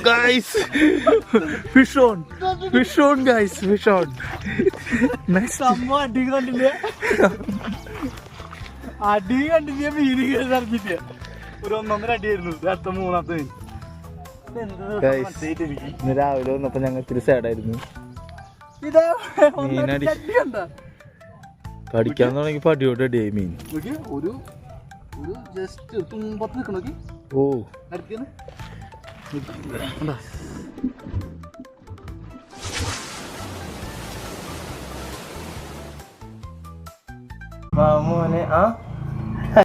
Guys, fish on guys, fish on. Next. അടി കണ്ടില്ലേ മീന് ഇറക്കിട്ട് ഒരു 1.5 അടിയായിരുന്നു. അടുത്ത 3ാമത്തെ ഇന്ന് രാവിലെ വന്നപ്പോ ഞങ്ങൾ ഇത്തിരി സാഡായിരുന്നു. മീനടി കടിക്കാൻ തുടങ്ങി പടിയോട്ട് അടിയായി മീൻ. ഒരു ജസ്റ്റ് തുമ്പത്ത് നിൽക്കണോക്കി. ഓ മോനെ